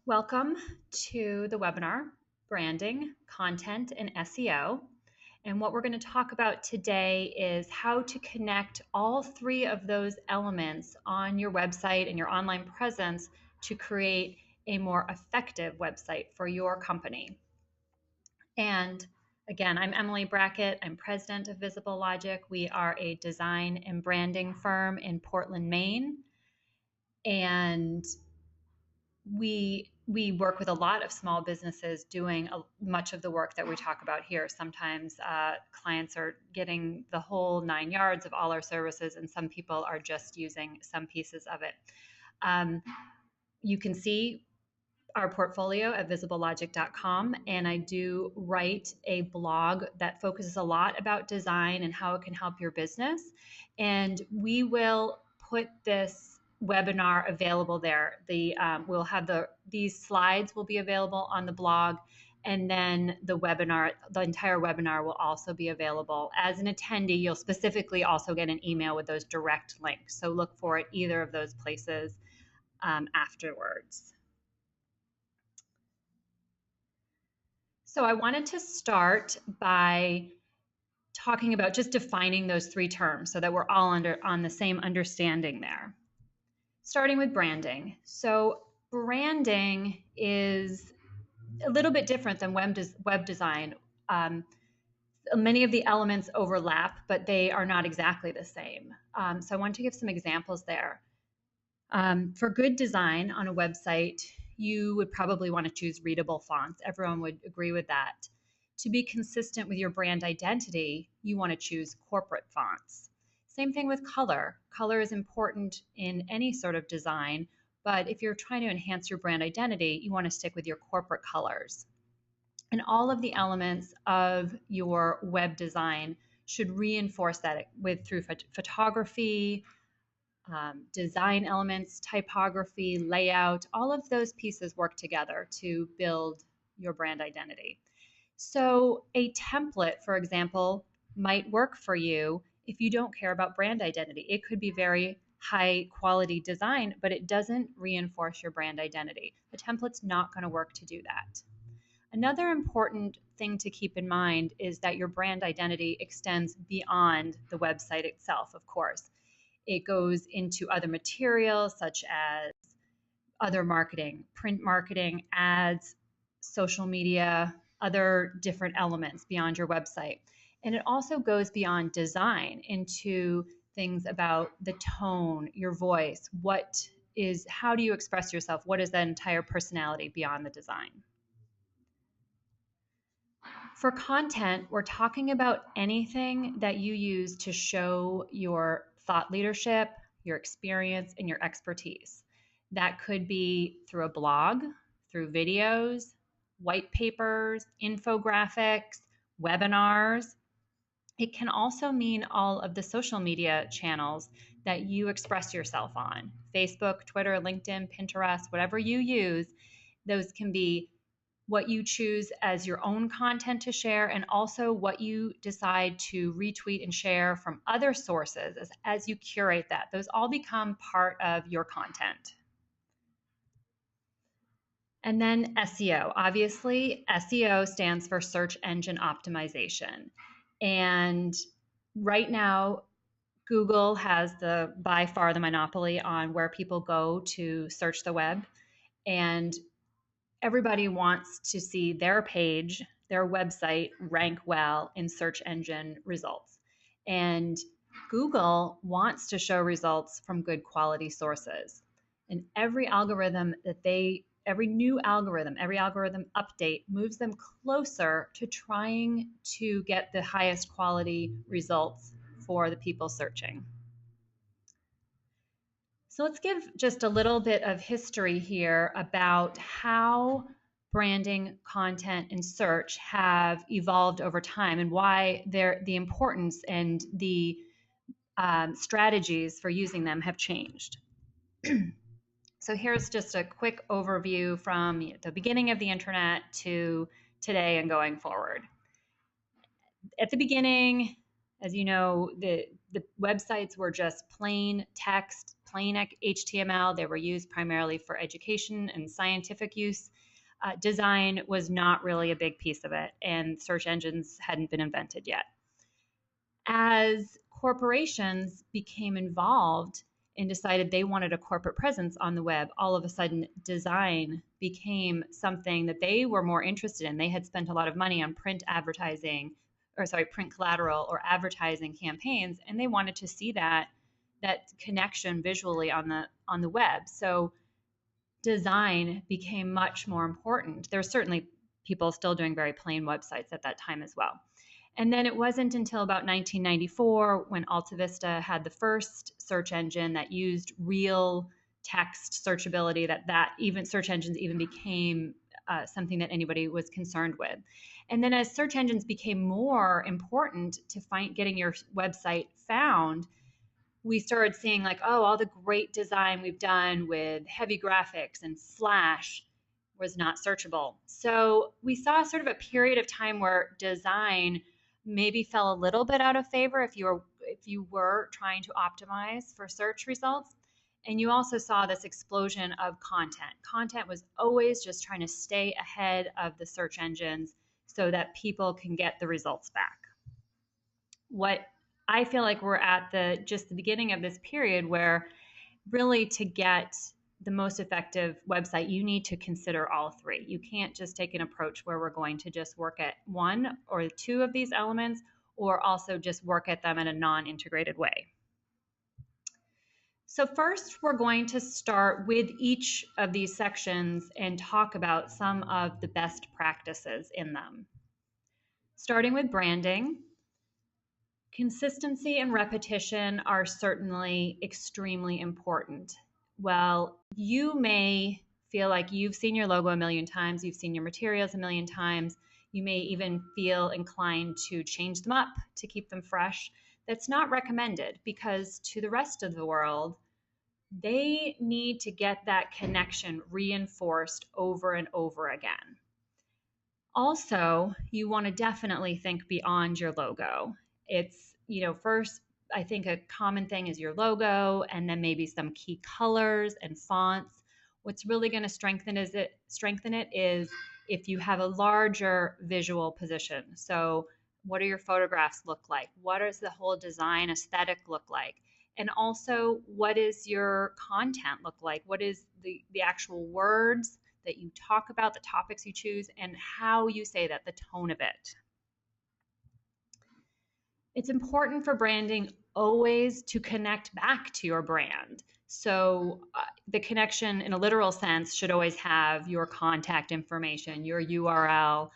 Welcome to the webinar, Branding, Content, and SEO. And what we're going to talk about today is how to connect all three of those elements on your website and your online presence to create a more effective website for your company. And again, I'm Emily Brackett. I'm president of Visible Logic. We are a design and branding firm in Portland, Maine. And we work with a lot of small businesses doing much of the work that we talk about here. Sometimes clients are getting the whole 9 yards of all our services, and some people are just using some pieces of it. You can see our portfolio at visiblelogic.com, and I do write a blog that focuses a lot about design and how it can help your business. And we will put this webinar available there. We'll have these slides will be available on the blog, and then the entire webinar will also be available. As an attendee, you'll specifically also get an email with those direct links. So look for it either of those places afterwards. So I wanted to start by talking about just defining those three terms so that we're all on the same understanding there. Starting with branding. So branding is a little bit different than web design. Many of the elements overlap, but they are not exactly the same. So I want to give some examples there. For good design on a website, you would probably want to choose readable fonts. Everyone would agree with that. To be consistent with your brand identity, you want to choose corporate fonts. Same thing with color. Color is important in any sort of design, but if you're trying to enhance your brand identity, you want to stick with your corporate colors. And all of the elements of your web design should reinforce that through photography, design elements, typography, layout. All of those pieces work together to build your brand identity. So a template, for example, might work for you if you don't care about brand identity. It could be very high quality design, but it doesn't reinforce your brand identity. The template's not going to work to do that. Another important thing to keep in mind is that your brand identity extends beyond the website itself, of course. It goes into other materials such as other marketing, print marketing, ads, social media, other different elements beyond your website. And it also goes beyond design into things about the tone, your voice, how do you express yourself? What is that entire personality beyond the design? For content, we're talking about anything that you use to show your thought leadership, your experience, and your expertise. That could be through a blog, through videos, white papers, infographics, webinars. It can also mean all of the social media channels that you express yourself on. Facebook, Twitter, LinkedIn, Pinterest, whatever you use, those can be what you choose as your own content to share, and also what you decide to retweet and share from other sources as you curate that. Those all become part of your content. And then SEO. Obviously, SEO stands for search engine optimization. And right now, Google has by far the monopoly on where people go to search the web. And everybody wants to see their page, their website rank well in search engine results. And Google wants to show results from good quality sources. And every algorithm every algorithm update moves them closer to trying to get the highest quality results for the people searching. So let's give just a little bit of history here about how branding, content, and search have evolved over time and why the importance and the strategies for using them have changed. So here's just a quick overview from the beginning of the internet to today and going forward. At the beginning, as you know, the websites were just plain text, plain HTML. They were used primarily for education and scientific use. Design was not really a big piece of it, and search engines hadn't been invented yet. As corporations became involved and decided they wanted a corporate presence on the web, all of a sudden design became something that they were more interested in. They had spent a lot of money on print advertising, or sorry, print collateral or advertising campaigns, and they wanted to see that connection visually on the web. So design became much more important. There's certainly people still doing very plain websites at that time as well. And then it wasn't until about 1994 when Alta Vista had the first search engine that used real text searchability that even search engines even became something that anybody was concerned with. And then as search engines became more important to getting your website found, we started seeing like, oh, all the great design we've done with heavy graphics and Flash was not searchable. So we saw sort of a period of time where design maybe fell a little bit out of favor if you were trying to optimize for search results. And you also saw this explosion of content. Content was always just trying to stay ahead of the search engines so that people can get the results back. What I feel like we're at the beginning of this period where really to get the most effective website, you need to consider all three. You can't just take an approach where we're going to just work at one or two of these elements, or also just work at them in a non-integrated way. So first, we're going to start with each of these sections and talk about some of the best practices in them. Starting with branding, consistency and repetition are certainly extremely important. Well, you may feel like you've seen your logo a million times, you've seen your materials a million times, you may even feel inclined to change them up to keep them fresh. That's not recommended because to the rest of the world, they need to get that connection reinforced over and over again. Also, you want to definitely think beyond your logo. It's, first, I think a common thing is your logo and then maybe some key colors and fonts. What's really going to strengthen it is if you have a larger visual position. So what do your photographs look like? What does the whole design aesthetic look like? And also, what is your content look like? What is the actual words that you talk about, the topics you choose, and how you say that, the tone of it. It's important for branding always to connect back to your brand. So the connection in a literal sense should always have your contact information, your URL,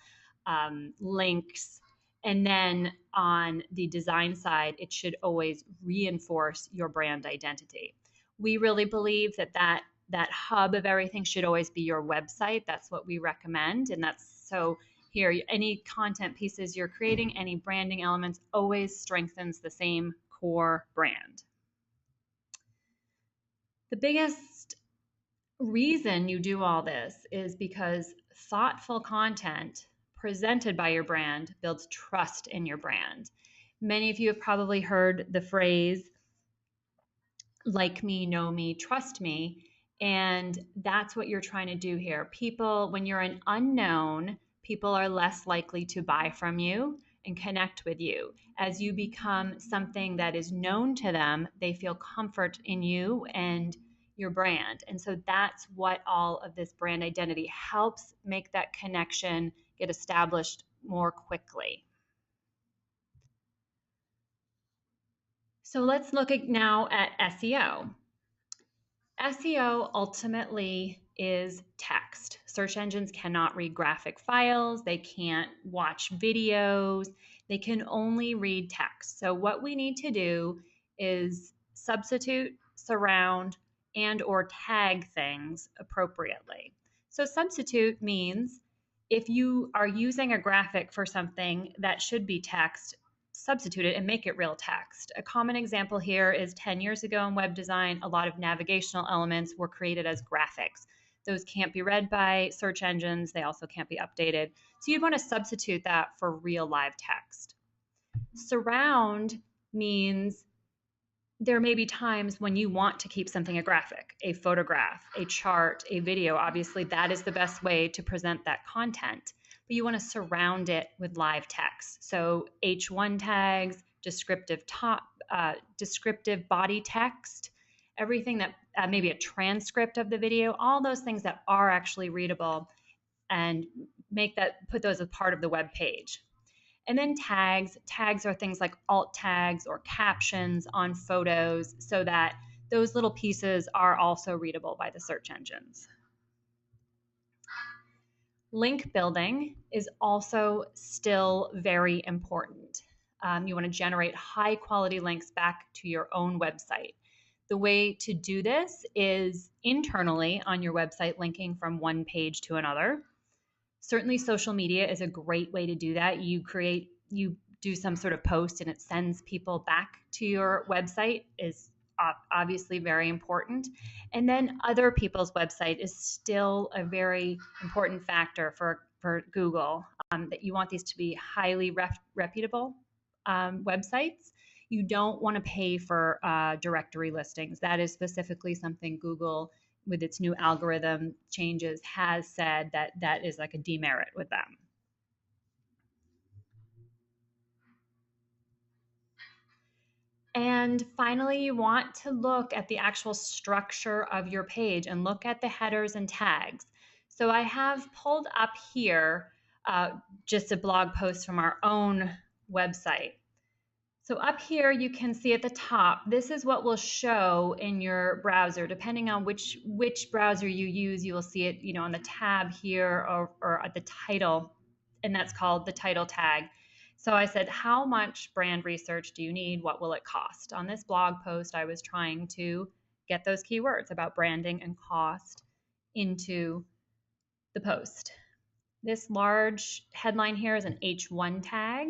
links, and then on the design side, it should always reinforce your brand identity. We really believe that hub of everything should always be your website. That's what we recommend. And that's so here, any content pieces you're creating, any branding elements always strengthens the same core brand. The biggest reason you do all this is because thoughtful content presented by your brand builds trust in your brand. Many of you have probably heard the phrase, like me, know me, trust me. And that's what you're trying to do here. People, when you're an unknown, people are less likely to buy from you and connect with you. As you become something that is known to them, they feel comfort in you and your brand. And so that's what all of this brand identity helps make that connection get established more quickly. So let's look now at SEO. SEO ultimately is text. Search engines cannot read graphic files. They can't watch videos. They can only read text. So what we need to do is substitute, surround, and or tag things appropriately. So substitute means if you are using a graphic for something that should be text, substitute it and make it real text. A common example here is 10 years ago in web design, a lot of navigational elements were created as graphics. Those can't be read by search engines. They also can't be updated. So you'd want to substitute that for real live text. Surround means there may be times when you want to keep something a graphic, a photograph, a chart, a video. Obviously, that is the best way to present that content, but you want to surround it with live text. So H1 tags, descriptive body text, everything that maybe a transcript of the video, all those things that are actually readable, and put those as part of the web page. And then tags. Tags are things like alt tags or captions on photos so that those little pieces are also readable by the search engines. Link building is also still very important. You want to generate high quality links back to your own website. The way to do this is internally on your website, linking from one page to another. Certainly social media is a great way to do that. You do some sort of post and it sends people back to your website is obviously very important. And then other people's website is still a very important factor for Google, that you want these to be highly reputable websites. You don't want to pay for directory listings. That is specifically something Google, with its new algorithm changes, has said that is like a demerit with them. And finally, you want to look at the actual structure of your page and look at the headers and tags. So I have pulled up here just a blog post from our own website. So up here, you can see at the top, this is what will show in your browser. Depending on which browser you use, you will see it, on the tab here or at the title, and that's called the title tag. So I said, how much brand research do you need? What will it cost? On this blog post, I was trying to get those keywords about branding and cost into the post. This large headline here is an H1 tag.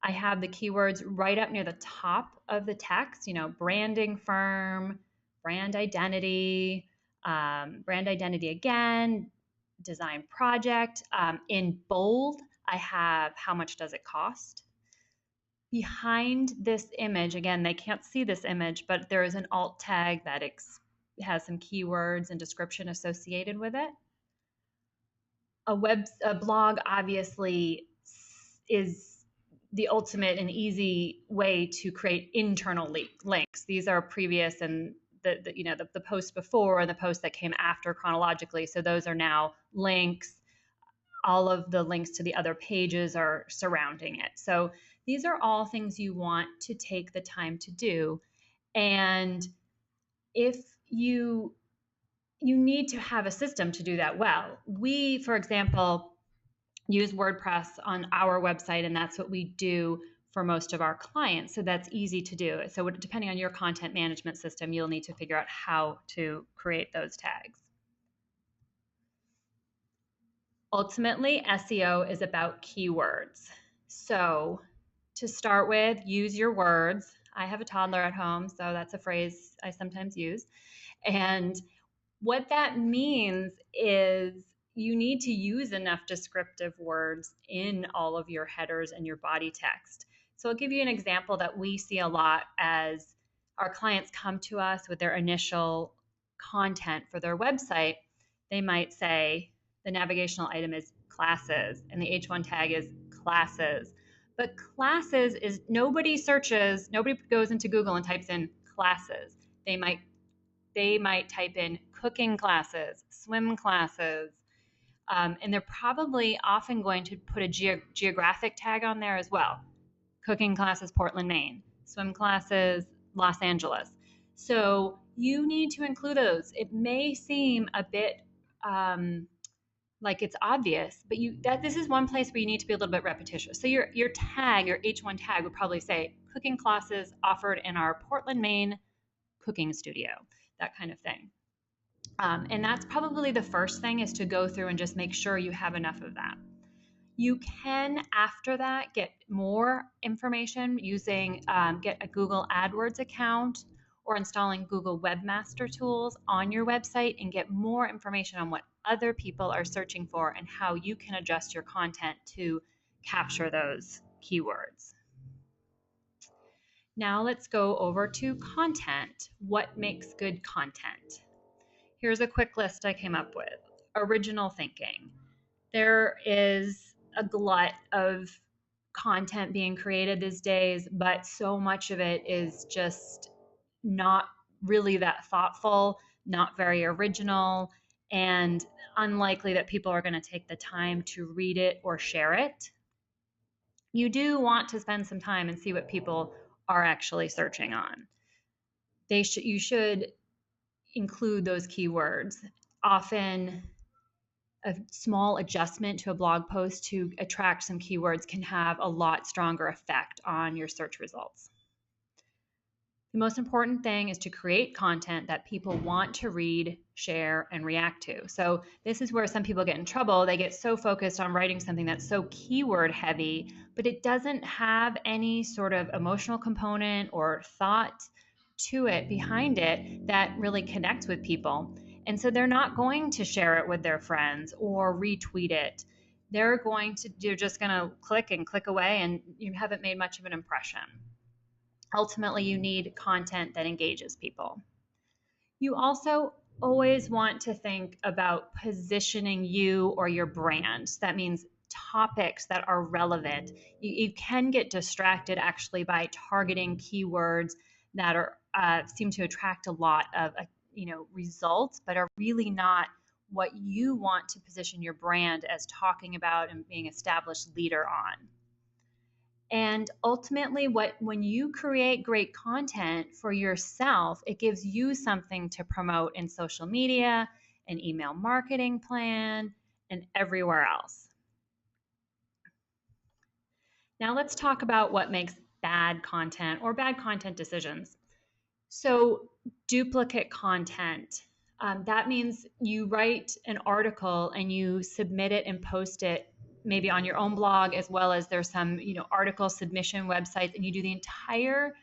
I have the keywords right up near the top of the text, branding firm, brand identity again, design project. In bold, I have how much does it cost? Behind this image, again, they can't see this image, but there is an alt tag that has some keywords and description associated with it. A blog obviously is the ultimate and easy way to create internal links. These are previous and the post before and the post that came after chronologically. So those are now links. All of the links to the other pages are surrounding it. So these are all things you want to take the time to do. And if you need to have a system to do that well. We, for example, use WordPress on our website, and that's what we do for most of our clients. So that's easy to do. So depending on your content management system, you'll need to figure out how to create those tags. Ultimately, SEO is about keywords. So to start with, use your words. I have a toddler at home, so that's a phrase I sometimes use. And what that means is you need to use enough descriptive words in all of your headers and your body text. So I'll give you an example that we see a lot as our clients come to us with their initial content for their website. They might say the navigational item is classes and the H1 tag is classes. But classes is nobody goes into Google and types in classes. They might type in cooking classes, swim classes, and they're probably often going to put a geographic tag on there as well. Cooking classes, Portland, Maine. Swim classes, Los Angeles. So you need to include those. It may seem a bit like it's obvious, but this is one place where you need to be a little bit repetitious. So your tag, your H1 tag, would probably say cooking classes offered in our Portland, Maine cooking studio, that kind of thing. And that's probably the first thing, is to go through and just make sure you have enough of that. You can, after that, get more information using, get a Google AdWords account or installing Google Webmaster Tools on your website and get more information on what other people are searching for and how you can adjust your content to capture those keywords. Now let's go over to content. What makes good content? Here's a quick list I came up with. Original thinking. There is a glut of content being created these days, but so much of it is just not really that thoughtful, not very original, and unlikely that people are going to take the time to read it or share it. You do want to spend some time and see what people are actually searching on. You should include those keywords. Often a small adjustment to a blog post to attract some keywords can have a lot stronger effect on your search results. The most important thing is to create content that people want to read, share, and react to. So this is where some people get in trouble. They get so focused on writing something that's so keyword heavy, but it doesn't have any sort of emotional component or thought to it behind it that really connects with people. And so they're not going to share it with their friends or retweet it. You're just going to click away, and you haven't made much of an impression. Ultimately, you need content that engages people. You also always want to think about positioning you or your brand. That means topics that are relevant. You can get distracted actually by targeting keywords that seem to attract a lot of results, but are really not what you want to position your brand as talking about and being established leader on. And ultimately, when you create great content for yourself, it gives you something to promote in social media, an email marketing plan, and everywhere else. Now let's talk about what makes bad content or bad content decisions. So duplicate content. That means you write an article and you submit it and post it maybe on your own blog, as well as there's some article submission websites, and you do the entire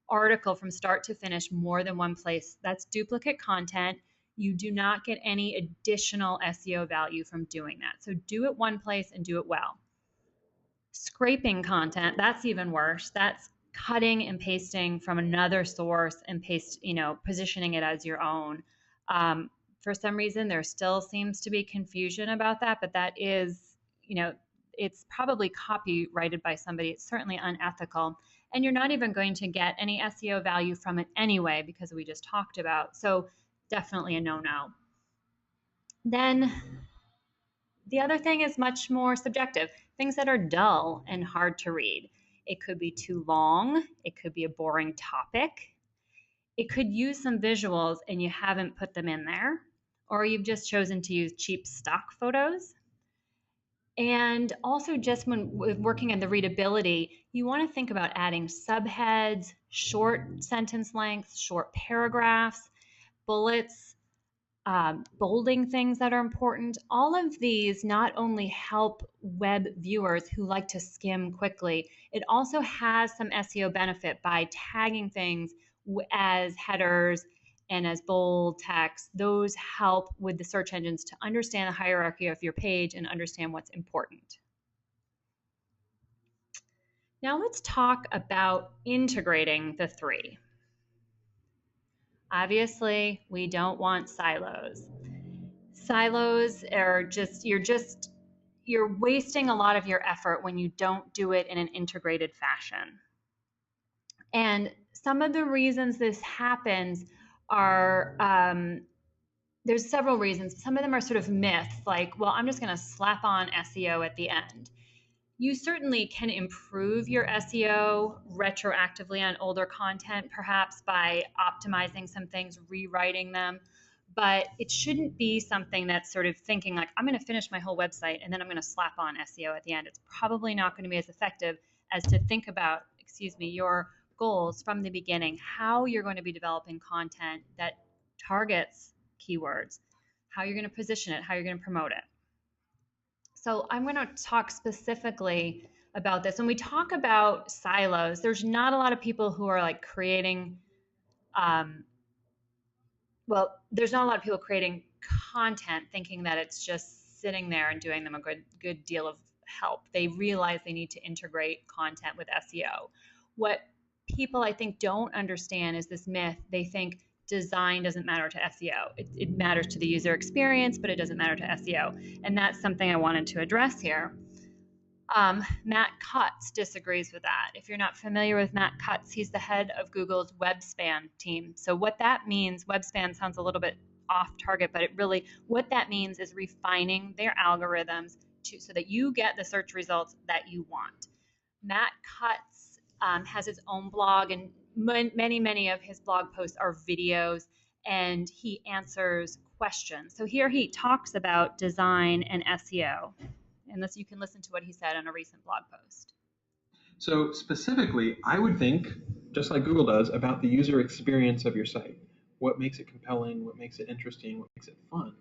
article from start to finish more than one place. That's duplicate content. You do not get any additional SEO value from doing that. So do it one place and do it well. Scraping content, that's even worse. That's cutting and pasting from another source and positioning it as your own. For some reason, there still seems to be confusion about that, but that is, it's probably copyrighted by somebody. It's certainly unethical. And you're not even going to get any SEO value from it anyway, because we just talked about. So definitely a no-no. Then the other thing is much more subjective. Things that are dull and hard to read. It could be too long. It could be a boring topic. It could use some visuals and you haven't put them in there, or you've just chosen to use cheap stock photos. And also, just when working on the readability, you want to think about adding subheads, short sentence lengths, short paragraphs, bullets, bolding things that are important. All of these not only help web viewers who like to skim quickly, it also has some SEO benefit by tagging things as headers and as bold text. Those help with the search engines to understand the hierarchy of your page and understand what's important. Now let's talk about integrating the three. Obviously, we don't want silos. Silos are you're wasting a lot of your effort when you don't do it in an integrated fashion. And some of the reasons this happens are, there's several reasons. Some of them are sort of myths, like, well, I'm just going to slap on SEO at the end. You certainly can improve your SEO retroactively on older content, perhaps by optimizing some things, rewriting them, but it shouldn't be something that's sort of thinking like, I'm going to finish my whole website and then I'm going to slap on SEO at the end. It's probably not going to be as effective as to think about, your goals from the beginning, how you're going to be developing content that targets keywords, how you're going to position it, how you're going to promote it. So I'm going to talk specifically about this. When we talk about silos, there's not a lot of people who are like creating, there's not a lot of people creating content thinking that it's just sitting there and doing them a good deal of help. They realize they need to integrate content with SEO. What people I think don't understand is this myth. They think design doesn't matter to SEO. It matters to the user experience, but it doesn't matter to SEO. And that's something I wanted to address here. Matt Cutts disagrees with that. If you're not familiar with Matt Cutts, he's the head of Google's WebSpan team. So what that means, WebSpan sounds a little bit off target, but what that means is refining their algorithms so that you get the search results that you want. Matt Cutts has his own blog, and many of his blog posts are videos, and he answers questions. So here he talks about design and SEO. Unless you can listen to what he said on a recent blog post. So specifically, I would think, just like Google does, about the user experience of your site. What makes it compelling, what makes it interesting, what makes it fun.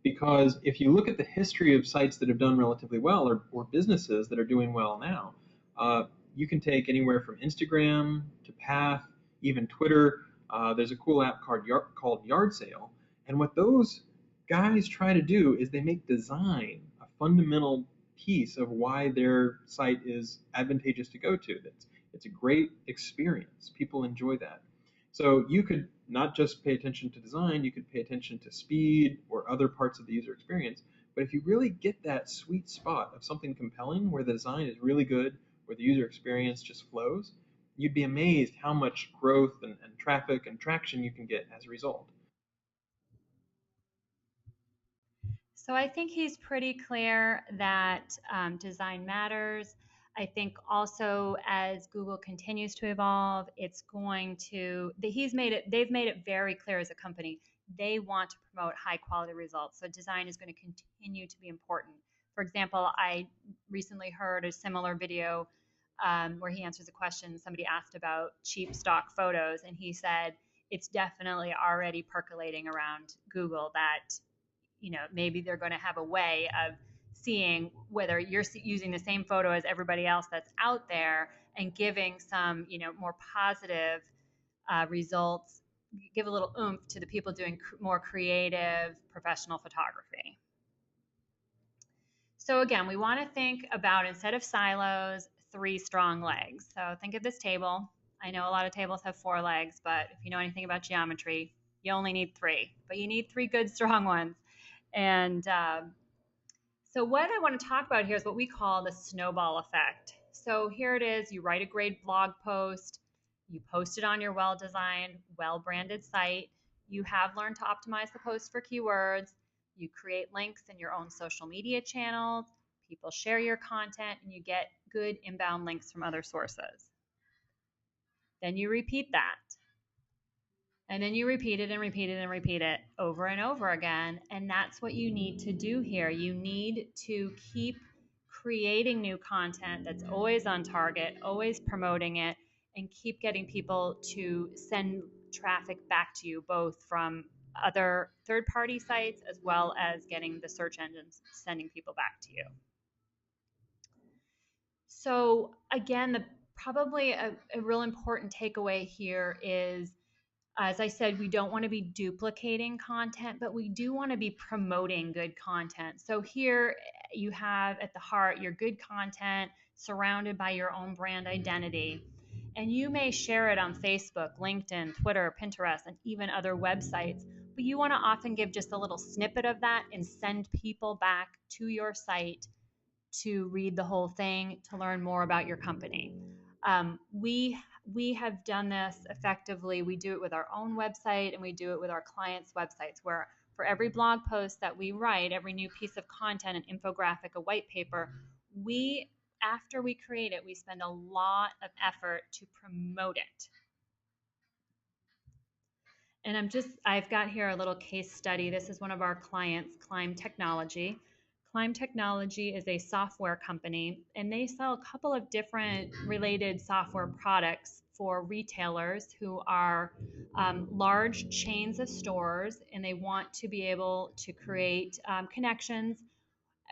Because if you look at the history of sites that have done relatively well, or businesses that are doing well now, you can take anywhere from Instagram to Path, even Twitter. There's a cool app called Yard Sale. And what those guys try to do is they make design a fundamental piece of why their site is advantageous to go to. It's a great experience. People enjoy that. So you could not just pay attention to design, you could pay attention to speed or other parts of the user experience. But if you really get that sweet spot of something compelling where the design is really good, where the user experience just flows, you'd be amazed how much growth and traffic and traction you can get as a result. So I think he's pretty clear that design matters. I think also as Google continues to evolve, it's going to, they've made it very clear as a company, they want to promote high quality results. So design is going to continue to be important. For example, I recently heard a similar video where he answers a question. Somebody asked about cheap stock photos, and he said, it's definitely already percolating around Google that maybe they're going to have a way of seeing whether you're using the same photo as everybody else that's out there and giving some, more positive results, give a little oomph to the people doing more creative professional photography. So again, we want to think about, instead of silos, 3 strong legs. So think of this table. I know a lot of tables have 4 legs, but if you know anything about geometry, you only need 3, but you need 3 good, strong ones. And so what I want to talk about here is what we call the snowball effect. So here it is. You write a great blog post. You post it on your well-designed, well-branded site. You have learned to optimize the post for keywords. You create links in your own social media channels. People share your content, and you get good inbound links from other sources. Then you repeat that. And then you repeat it and repeat it and repeat it over and over again. And that's what you need to do here. You need to keep creating new content that's always on target, always promoting it, and keep getting people to send traffic back to you, both from other third-party sites as well as getting the search engines sending people back to you. So again, probably a real important takeaway here is, as I said, we don't want to be duplicating content, but we do want to be promoting good content. So here you have at the heart your good content surrounded by your own brand identity. And you may share it on Facebook, LinkedIn, Twitter, Pinterest, and even other websites. But you want to often give just a little snippet of that and send people back to your site to read the whole thing, to learn more about your company. We have done this effectively. We do it with our own website, and we do it with our clients' websites, where for every blog post that we write, every new piece of content, an infographic, a white paper, after we create it, we spend a lot of effort to promote it. And I've got here a little case study. This is one of our clients, Climb Technology. Climb Technology is a software company, and they sell a couple of different related software products for retailers who are large chains of stores, and they want to be able to create connections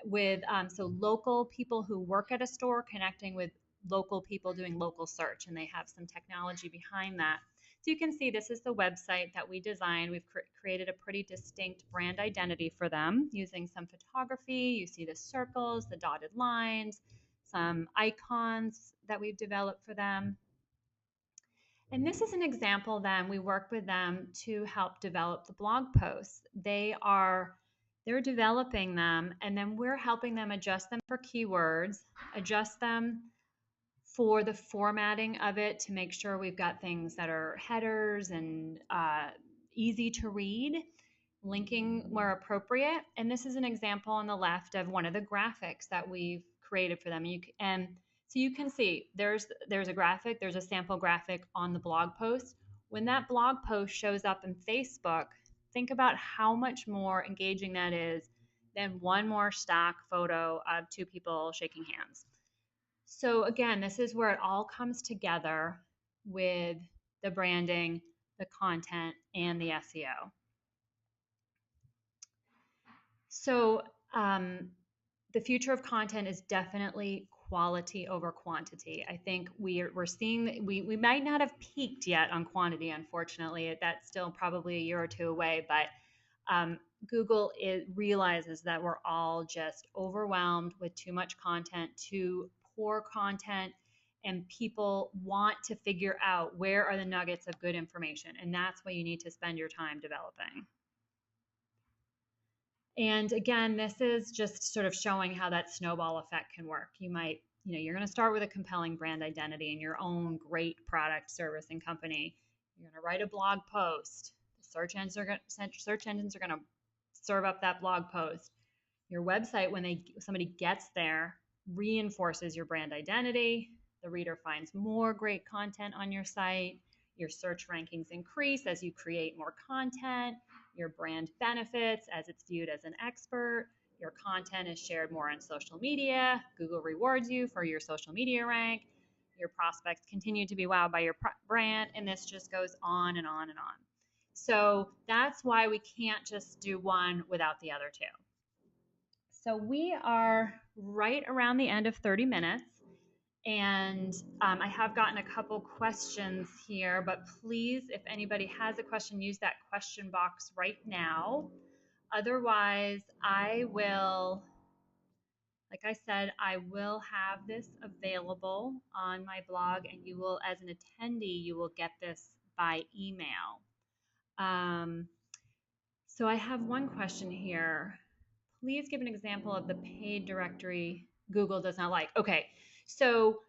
with so local people who work at a store connecting with local people doing local search, and they have some technology behind that. So you can see this is the website that we designed. We've created a pretty distinct brand identity for them using some photography. You see the circles, the dotted lines, some icons that we've developed for them. And this is an example then we work with them to help develop the blog posts. They're developing them and then we're helping them adjust them for keywords, adjust them for the formatting of it to make sure we've got things that are headers and easy to read, linking where appropriate. And this is an example on the left of one of the graphics that we've created for them. And so you can see there's a graphic, there's a sample graphic on the blog post. When that blog post shows up in Facebook, think about how much more engaging that is than one more stock photo of two people shaking hands. So again, this is where it all comes together with the branding, the content, and the SEO. So the future of content is definitely quality over quantity. I think we're seeing that we might not have peaked yet on quantity, unfortunately. That's still probably a year or two away, but Google realizes that we're all just overwhelmed with too much content, too poor content, and people want to figure out where are the nuggets of good information, and that's what you need to spend your time developing. And again, this is just sort of showing how that snowball effect can work. You're going to start with a compelling brand identity and your own great product, service, and company. You're going to write a blog post. Search engines are going to serve up that blog post. Your website, when somebody gets there, reinforces your brand identity. The reader finds more great content on your site. Your search rankings increase as you create more content. Your brand benefits as it's viewed as an expert. Your content is shared more on social media. Google rewards you for your social media rank. Your prospects continue to be wowed by your brand, and this just goes on and on and on. So that's why we can't just do one without the other two. So we are right around the end of 30 minutes. And I have gotten a couple questions here, but please, if anybody has a question, use that question box right now. Otherwise, like I said, I will have this available on my blog, and you will, as an attendee, you will get this by email. So I have one question here. Please give an example of the paid directory Google does not like. Okay, so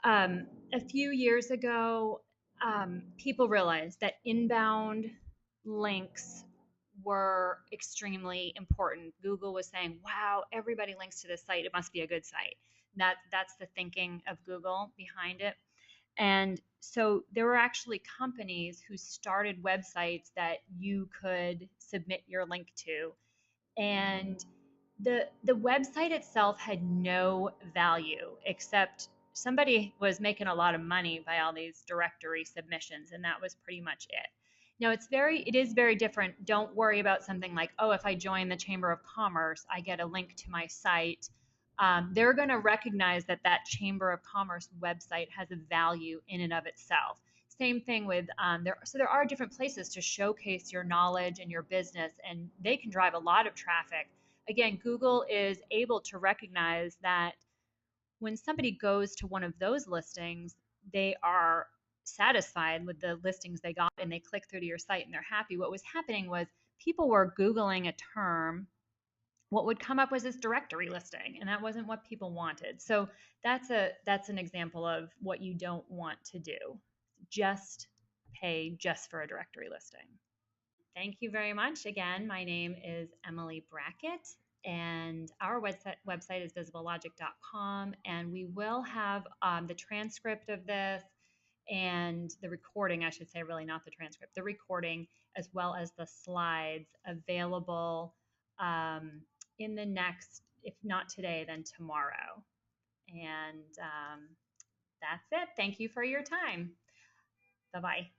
a few years ago, people realized that inbound links were extremely important. Google was saying, wow, everybody links to this site. It must be a good site. That's the thinking of Google behind it. And so there were actually companies who started websites that you could submit your link to. And the website itself had no value except somebody was making a lot of money by all these directory submissions, and that was pretty much it. Now it is very different. Don't worry about something like, oh, if I join the Chamber of Commerce, I get a link to my site. They're going to recognize that that Chamber of Commerce website has a value in and of itself. Same thing with there are different places to showcase your knowledge and your business, and they can drive a lot of traffic. Again, Google is able to recognize that when somebody goes to one of those listings, they are satisfied with the listings they got and they click through to your site and they're happy. What was happening was people were Googling a term. What would come up was this directory listing, and that wasn't what people wanted. So that's an example of what you don't want to do. Just pay just for a directory listing. Thank you very much. Again, my name is Emily Brackett, and our website is visiblelogic.com, and we will have the transcript of this and the recording, I should say, really not the transcript, the recording, as well as the slides available in the next, if not today, then tomorrow. And that's it. Thank you for your time. Bye-bye.